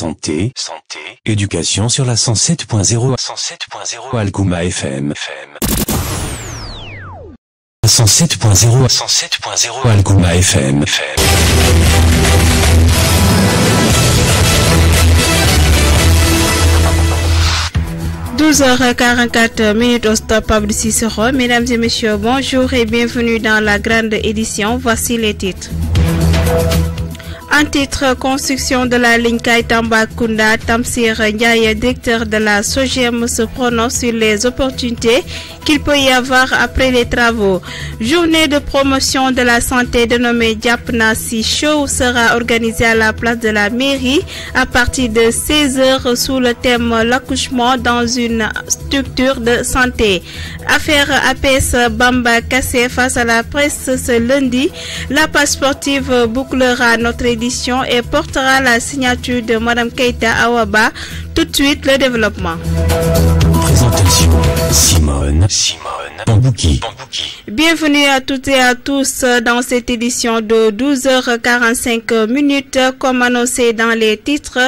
Santé, éducation sur la 107.0 Algouma FM. 107.0 Algouma FM. 12h44 au stop Abdou Cicero. Mesdames et messieurs, bonjour et bienvenue dans la grande édition. Voici les titres. En titre, construction de la ligne Kaï-Tambacounda, Tamsir Ndiaye, directeur de la SOGEM, se prononce sur les opportunités qu'il peut y avoir après les travaux. Journée de promotion de la santé dénommée Diapna Si Show sera organisée à la place de la mairie à partir de 16h sous le thème l'accouchement dans une structure de santé. Affaire APS Bamba Kassé face à la presse ce lundi. La page sportive bouclera notre édition et portera la signature de Madame Keita Awaba. Tout de suite, le développement. Présentation Simone Bambouki. Bienvenue à toutes et à tous dans cette édition de 12h45. Comme annoncé dans les titres,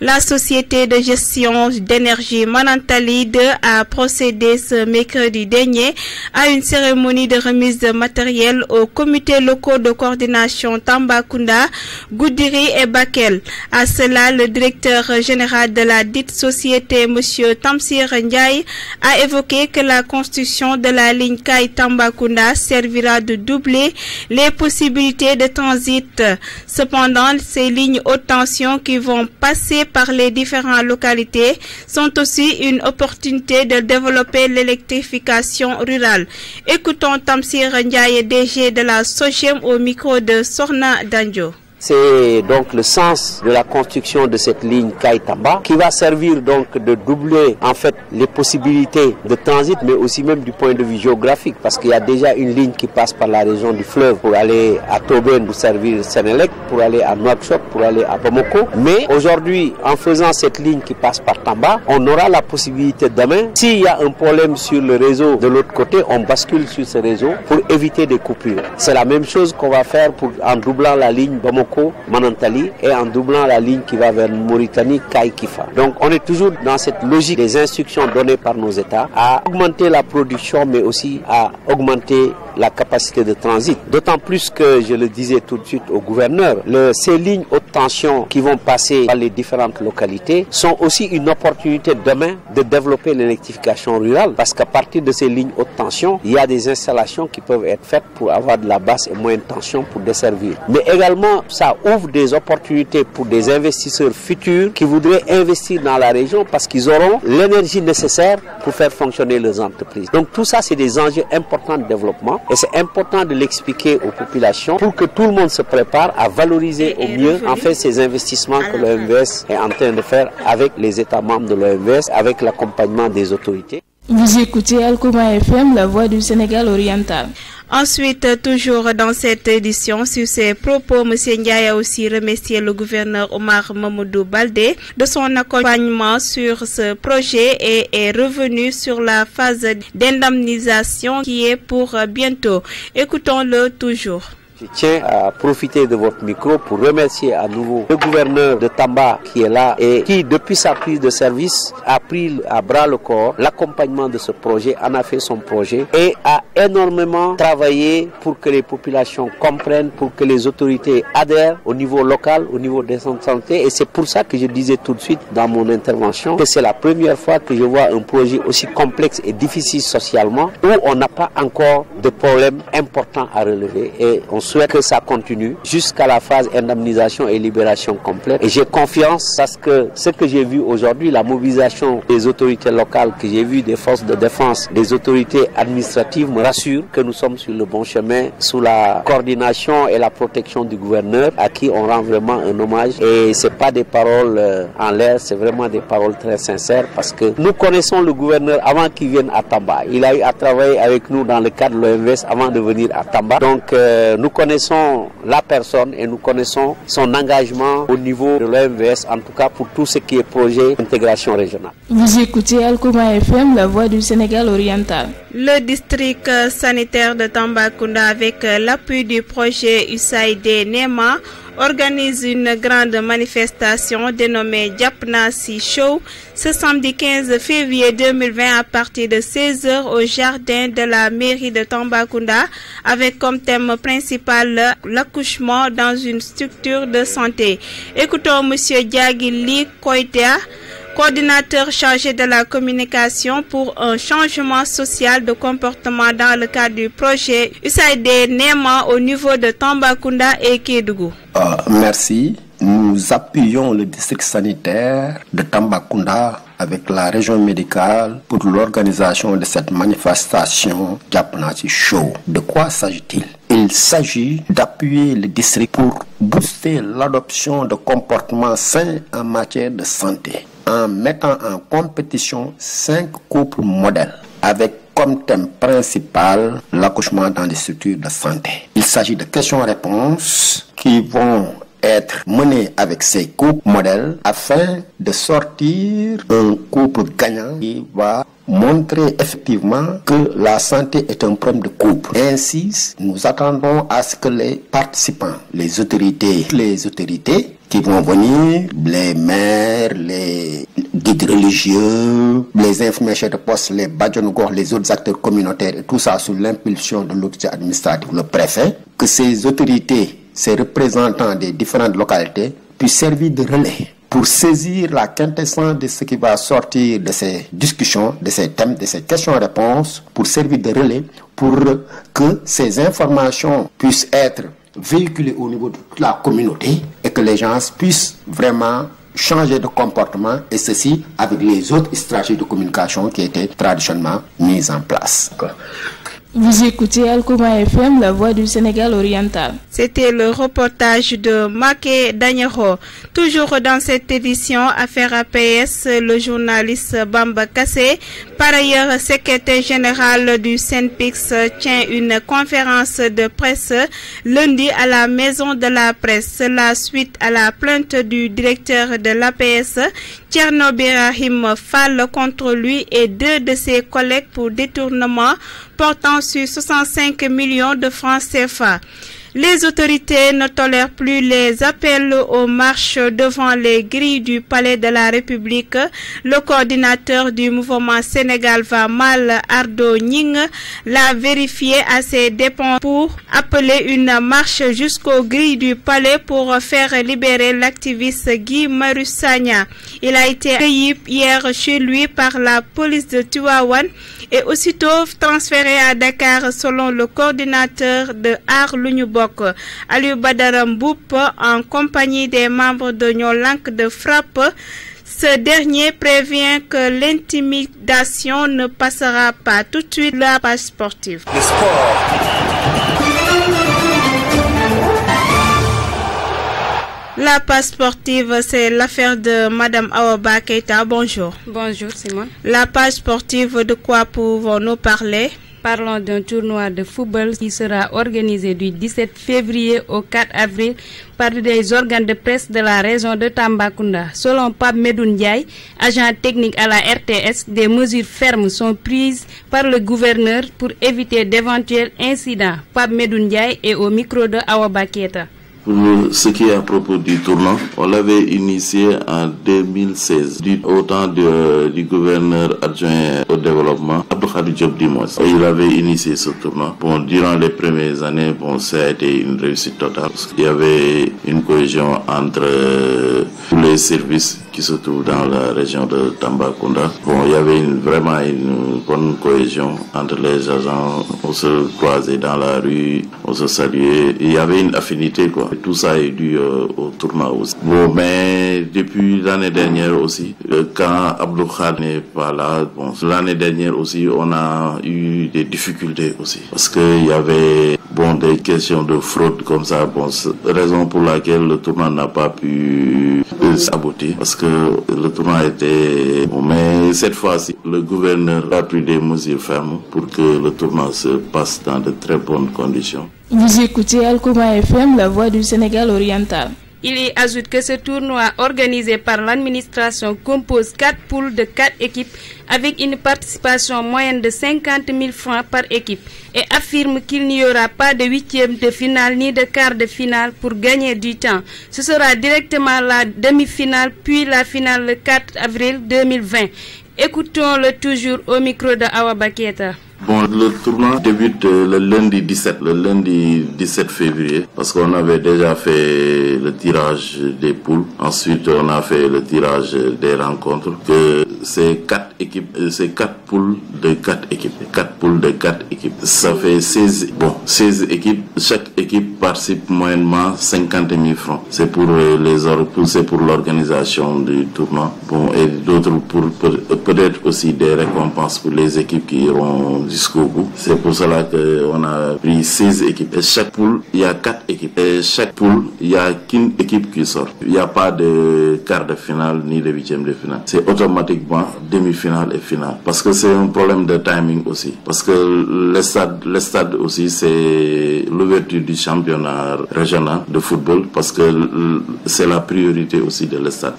la société de gestion d'énergie Manantali 2 a procédé ce mercredi dernier à une cérémonie de remise de matériel aux comités locaux de coordination Tambacounda, Goudiri et Bakel. À cela, le directeur général de la dite société, M. Tamsir Ndiaye, a évoqué que la construction de la ligne Kaï-Tambacounda servira de doubler les possibilités de transit. Cependant, ces lignes haute tension qui vont passer par les différentes localités sont aussi une opportunité de développer l'électrification rurale. Écoutons Tamsir Ndiaye, DG de la SOGEM au micro de Sorna Danjo. C'est donc le sens de la construction de cette ligne Kaï-Tamba qui va servir donc de doubler en fait les possibilités de transit, mais aussi même du point de vue géographique, parce qu'il y a déjà une ligne qui passe par la région du fleuve pour aller à Tobène pour servir Sénélec, pour aller à Nouakchott, pour aller à Bamako. Mais aujourd'hui, en faisant cette ligne qui passe par Tamba, on aura la possibilité demain, s'il y a un problème sur le réseau de l'autre côté, on bascule sur ce réseau pour éviter des coupures. C'est la même chose qu'on va faire en doublant la ligne Bamako Manantali et en doublant la ligne qui va vers Mauritanie, Kaï-Kifa. Donc on est toujours dans cette logique des instructions données par nos États à augmenter la production mais aussi à augmenter la capacité de transit. D'autant plus que, je le disais tout de suite au gouverneur, ces lignes haute tension qui vont passer par les différentes localités sont aussi une opportunité demain de développer l'électrification rurale, parce qu'à partir de ces lignes haute tension, il y a des installations qui peuvent être faites pour avoir de la basse et moyenne tension pour desservir. Mais également, ça ouvre des opportunités pour des investisseurs futurs qui voudraient investir dans la région parce qu'ils auront l'énergie nécessaire pour faire fonctionner leurs entreprises. Donc tout ça, c'est des enjeux importants de développement. Et c'est important de l'expliquer aux populations pour que tout le monde se prépare à valoriser au mieux en fait ces investissements que l'OMVS est en train de faire avec les États membres de l'OMVS, avec l'accompagnement des autorités. Vous écoutez Algouma FM, la voix du Sénégal oriental. Ensuite, toujours dans cette édition, sur ses propos, M. Ndiaye a aussi remercié le gouverneur Omar Mamadou Baldé de son accompagnement sur ce projet et est revenu sur la phase d'indemnisation qui est pour bientôt. Écoutons-le toujours. Je tiens à profiter de votre micro pour remercier à nouveau le gouverneur de Tamba qui est là et qui, depuis sa prise de service, a pris à bras le corps l'accompagnement de ce projet, en a fait son projet et a énormément travaillé pour que les populations comprennent, pour que les autorités adhèrent au niveau local, au niveau des centres de santé. Et c'est pour ça que je disais tout de suite dans mon intervention que c'est la première fois que je vois un projet aussi complexe et difficile socialement où on n'a pas encore de problème important à relever. Et on souhaite que ça continue jusqu'à la phase indemnisation et libération complète. Et j'ai confiance parce que ce que j'ai vu aujourd'hui, la mobilisation des autorités locales, que j'ai vu des forces de défense, des autorités administratives, me rassure que nous sommes sur le bon chemin sous la coordination et la protection du gouverneur à qui on rend vraiment un hommage. Et c'est pas des paroles en l'air, c'est vraiment des paroles très sincères parce que nous connaissons le gouverneur avant qu'il vienne à Tamba. Il a eu à travailler avec nous dans le cadre de l'OMVS avant de venir à Tamba. Donc nous connaissons la personne et nous connaissons son engagement au niveau de l'OMVS, en tout cas pour tout ce qui est projet d'intégration régionale. Vous écoutez Algouma FM, la voix du Sénégal oriental. Le district sanitaire de Tambacounda, avec l'appui du projet USAID NEMA, organise une grande manifestation dénommée Japnasi Show ce samedi 15 février 2020 à partir de 16h au jardin de la mairie de Tambacounda avec comme thème principal l'accouchement dans une structure de santé. Écoutons monsieur Diagili Koitea, coordinateur chargé de la communication pour un changement social de comportement dans le cadre du projet USAID NEMA au niveau de Tambacounda et Kédougou. Merci. Nous appuyons le district sanitaire de Tambacounda avec la région médicale pour l'organisation de cette manifestation Japnasi Show. De quoi s'agit-il? Il s'agit d'appuyer le district pour booster l'adoption de comportements sains en matière de santé, en mettant en compétition 5 couples modèles avec comme thème principal l'accouchement dans les structures de santé. Il s'agit de questions-réponses qui vont être menées avec ces couples modèles afin de sortir un couple gagnant qui va montrer effectivement que la santé est un problème de couple. Ainsi, nous attendons à ce que les participants, les autorités qui vont venir, les maires, les guides religieux, les infirmiers chefs de poste, les badjonogor, les autres acteurs communautaires et tout ça sous l'impulsion de l'autorité administrative, le préfet, que ces autorités, ces représentants des différentes localités puissent servir de relais pour saisir la quintessence de ce qui va sortir de ces discussions, de ces thèmes, de ces questions-réponses, pour servir de relais, pour que ces informations puissent être véhiculées au niveau de toute la communauté et que les gens puissent vraiment changer de comportement, et ceci avec les autres stratégies de communication qui étaient traditionnellement mises en place. Vous écoutez Alkouma FM, la voix du Sénégal oriental. C'était le reportage de Maké Danyero. Toujours dans cette édition, affaire APS, le journaliste Bamba Kassé, par ailleurs secrétaire général du SENPIX, tient une conférence de presse lundi à la Maison de la Presse. La suite à la plainte du directeur de l'APS, Thierno Birahim Fall, contre lui et 2 de ses collègues pour détournement portant sur 65 millions de francs CFA. Les autorités ne tolèrent plus les appels aux marches devant les grilles du palais de la République. Le coordinateur du mouvement Sénégal va mal, Ardo Ning, l'a vérifié à ses dépens pour appeler une marche jusqu'aux grilles du palais pour faire libérer l'activiste Guy Marius Sagna. Il a été accueilli hier chez lui par la police de Tivaouane et aussitôt transféré à Dakar selon le coordinateur de Aar Lu Ñu Bokk, Aliou Badara Mboup, en compagnie des membres de Nyolank de Frappe. Ce dernier prévient que l'intimidation ne passera pas. Tout de suite, la page sportive. Le sport. La page sportive, c'est l'affaire de Madame Awa Keita. Bonjour. Bonjour, Simone. La page sportive, de quoi pouvons-nous parler? Parlons d'un tournoi de football qui sera organisé du 17 février au 4 avril par des organes de presse de la région de Tambacounda. Selon Pape Medoune Ndiaye, agent technique à la RTS, des mesures fermes sont prises par le gouverneur pour éviter d'éventuels incidents. Pape Medoune Ndiaye est au micro de Awa Keita. Pour ce qui est à propos du tournoi, on l'avait initié en 2016, au temps du gouverneur adjoint au développement, Abdou Khadir Diop Dimos. Il avait initié ce tournoi. Bon, durant les premières années, ça a été une réussite totale. Il y avait une cohésion entre tous les services qui se trouvent dans la région de Tambacounda. Bon, il y avait vraiment une bonne cohésion entre les agents. On se croisait dans la rue, on se saluait. Il y avait une affinité, quoi. Et tout ça est dû au tournoi aussi. Bon, mais depuis l'année dernière aussi, quand Abdou Khad n'est pas là, bon, l'année dernière aussi, on a eu des difficultés aussi. Parce qu'il y avait, des questions de fraude comme ça. Bon, raison pour laquelle le tournoi n'a pas pu s'aboutir. Parce que le tournoi était... mais cette fois-ci, le gouverneur a pris des mesures fermes pour que le tournoi se passe dans de très bonnes conditions. Vous écoutez Alkouma FM, la voix du Sénégal oriental. Il y ajoute que ce tournoi organisé par l'administration compose 4 poules de 4 équipes avec une participation moyenne de 50 000 francs par équipe et affirme qu'il n'y aura pas de huitième de finale ni de quart de finale pour gagner du temps. Ce sera directement la demi-finale puis la finale le 4 avril 2020. Écoutons-le toujours au micro de Awa Baketa. Bon, le tournoi débute le lundi 17 février, parce qu'on avait déjà fait le tirage des poules. Ensuite, on a fait le tirage des rencontres. Que c'est 4 équipes, c'est 4 poules de 4 équipes. 4 poules de 4 équipes. Ça fait 16 équipes. Chaque équipe participe moyennement 50 000 francs. C'est pour c'est pour l'organisation du tournoi. Bon, et d'autres pour peut-être aussi des récompenses pour les équipes qui iront jusqu'au bout. C'est pour cela qu'on a pris 16 équipes. Et chaque poule, il y a 4 équipes. Et chaque poule, il n'y a qu'une équipe qui sort. Il n'y a pas de quart de finale ni de huitième de finale. C'est automatiquement demi-finale et finale. Parce que c'est un problème de timing aussi. Parce que le stade aussi, c'est l'ouverture du championnat régional de football. Parce que c'est la priorité aussi de l'estade.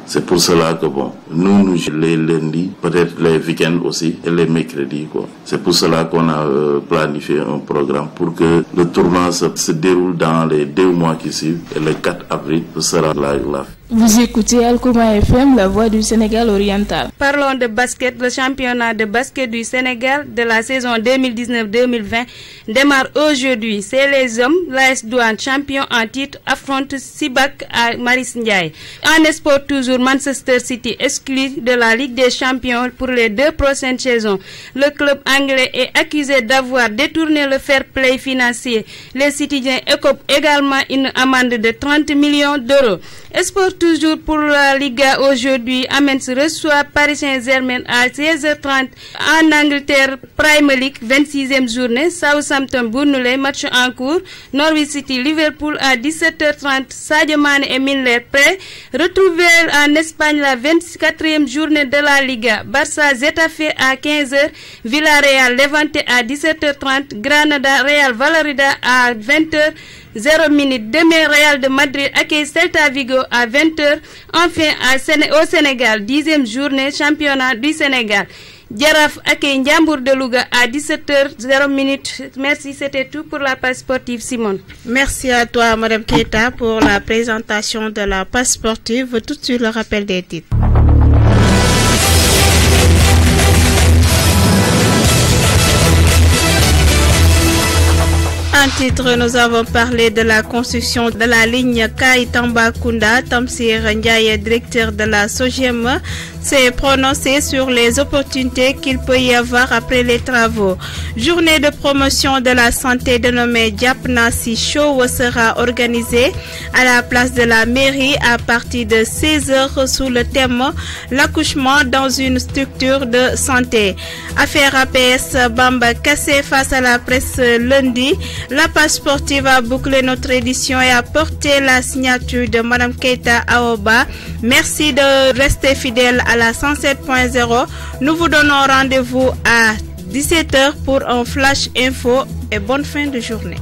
C'est pour cela que nous les lundis, peut-être les week-ends aussi, et les mercredis, quoi. C'est pour cela qu'on a planifié un programme pour que le tournoi se déroule dans les 2 mois qui suivent. Et le 4 avril, ce sera la Vous écoutez Alkouma FM, la voix du Sénégal oriental. Parlons de basket. Le championnat de basket du Sénégal de la saison 2019-2020 démarre aujourd'hui. C'est les hommes, l'AS Douane, champion en titre, affronte Sibac à Maris Ndiaye. En sport toujours, Manchester City exclu de la Ligue des champions pour les 2 prochaines saisons. Le club anglais est accusé d'avoir détourné le fair play financier. Les citoyens écopent également une amende de 30 millions d'euros. Sport toujours pour la Liga aujourd'hui, Amiens reçoit Paris Saint-Germain à 16h30. En Angleterre, Premier League, 26e journée, Southampton-Burnley, match en cours. Norwich City, Liverpool à 17h30. Sadio Mané et Milner prêts. Retrouver en Espagne la 24e journée de la Liga. Barça Getafe à 15h. Villarreal Levante à 17h30. Granada Real Valladolid à 20h. 0 minute. Demain, Real de Madrid accueille Celta Vigo à 20h. Enfin, au Sénégal, 10e journée, championnat du Sénégal. Djaraf accueille Ndiambour de Louga à 17h, 0 minute. Merci, c'était tout pour la page sportive, Simone. Merci à toi, Madame Keita, pour la présentation de la page sportive. Tout de suite, le rappel des titres. En titre, nous avons parlé de la construction de la ligne Kai Tambacounda. Tamsir Ndiaye, directeur de la SOGEM, s'est prononcé sur les opportunités qu'il peut y avoir après les travaux. Journée de promotion de la santé dénommée Diapnasi Show sera organisée à la place de la mairie à partir de 16h sous le thème l'accouchement dans une structure de santé. Affaire APS Bamba cassé face à la presse lundi. La page sportive a bouclé notre édition et a porté la signature de Madame Keita Aoba. Merci de rester fidèle à la 107.0. Nous vous donnons rendez-vous à 17h pour un flash info et bonne fin de journée.